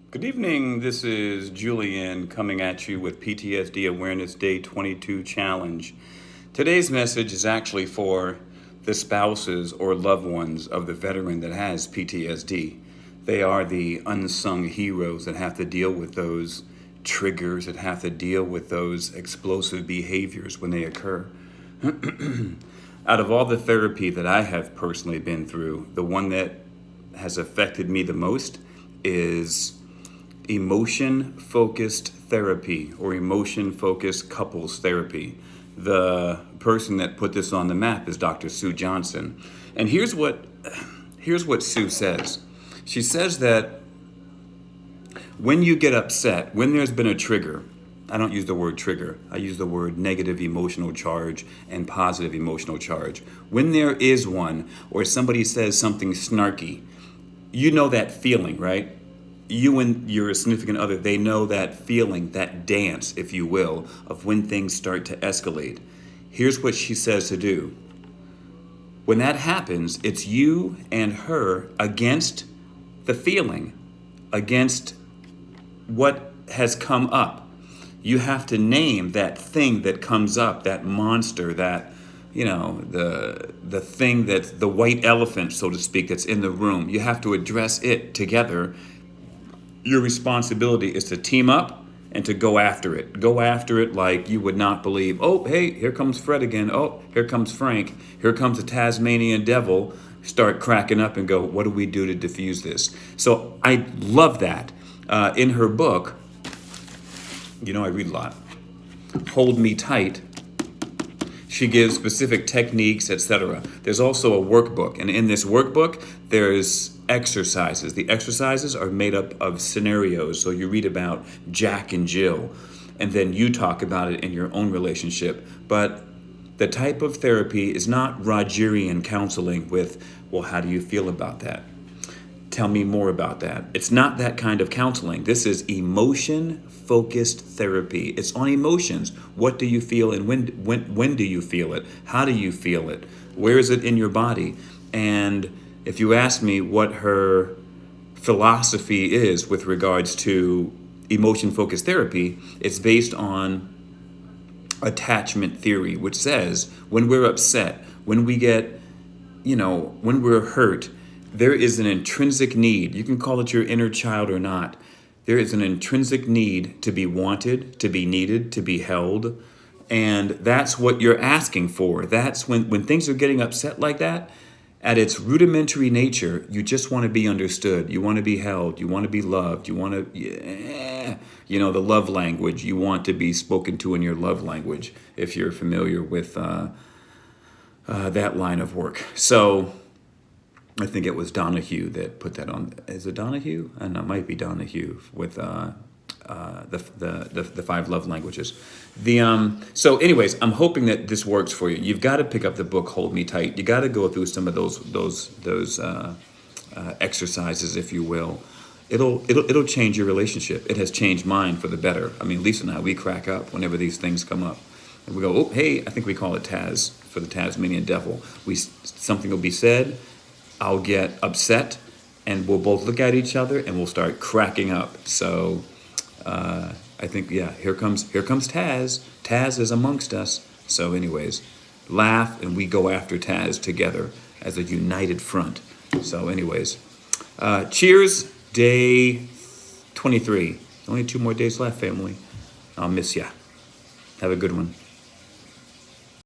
Good evening. This is Julian coming at you with PTSD Awareness Day 22 Challenge. Today's message is actually for the spouses or loved ones of the veteran that has PTSD. They are the unsung heroes that have to deal with those triggers, that have to deal with those explosive behaviors when they occur. Out of all the therapy that I have personally been through, the one that has affected me the most is emotion-focused therapy or emotion-focused couples therapy. The person that put this on the map is Dr. Sue Johnson. And here's what Sue says. She says that when you get upset, when there's been a trigger, I don't use the word trigger, I use the word negative emotional charge and positive emotional charge. When there is one, or somebody says something snarky, you know that feeling, right? You and your significant other, they know that feeling, that dance, if you will, of when things start to escalate. Here's what she says to do. When that happens, it's you and her against the feeling, against what has come up. You have to name that thing that comes up, that monster, that, the thing that, the white elephant, so to speak, that's in the room. You have to address it together. Your responsibility is to team up and to go after it. Go after it like you would not believe. Oh, hey, here comes Fred again. Oh, here comes Frank. Here comes the Tasmanian devil. Start cracking up and go, what do we do to diffuse this? So I love that. In her book, I read a lot. Hold Me Tight. She gives specific techniques, etc. There's also a workbook, and in this workbook, there's exercises. The exercises are made up of scenarios. So you read about Jack and Jill, and then you talk about it in your own relationship. But the type of therapy is not Rogerian counseling with, well, how do you feel about that? Tell me more about that. It's not that kind of counseling. This is emotion-focused therapy. It's on emotions. What do you feel and when do you feel it? How do you feel it? Where is it in your body? And if you ask me what her philosophy is with regards to emotion-focused therapy, it's based on attachment theory, which says when we're upset, when we get, when we're hurt, there is an intrinsic need. You can call it your inner child or not. There is an intrinsic need to be wanted, to be needed, to be held. And that's what you're asking for. That's when things are getting upset like that, at its rudimentary nature, you just want to be understood. You want to be held. You want to be loved. You want to, the love language. You want to be spoken to in your love language, if you're familiar with that line of work. So I think it was Donahue that put that on. Is it Donahue? I know, it might be Donahue with the 5 love languages. So anyways, I'm hoping that this works for you. You've got to pick up the book, Hold Me Tight. You got to go through some of those exercises, if you will. It'll change your relationship. It has changed mine for the better. I mean, Lisa and I, we crack up whenever these things come up. And we go, oh, hey, I think we call it Taz for the Tasmanian devil. Something will be said, I'll get upset, and we'll both look at each other and we'll start cracking up. So I think, here comes Taz. Taz is amongst us. So anyways, laugh and we go after Taz together as a united front. So anyways, cheers, day 23. Only 2 more days left, family. I'll miss ya. Have a good one.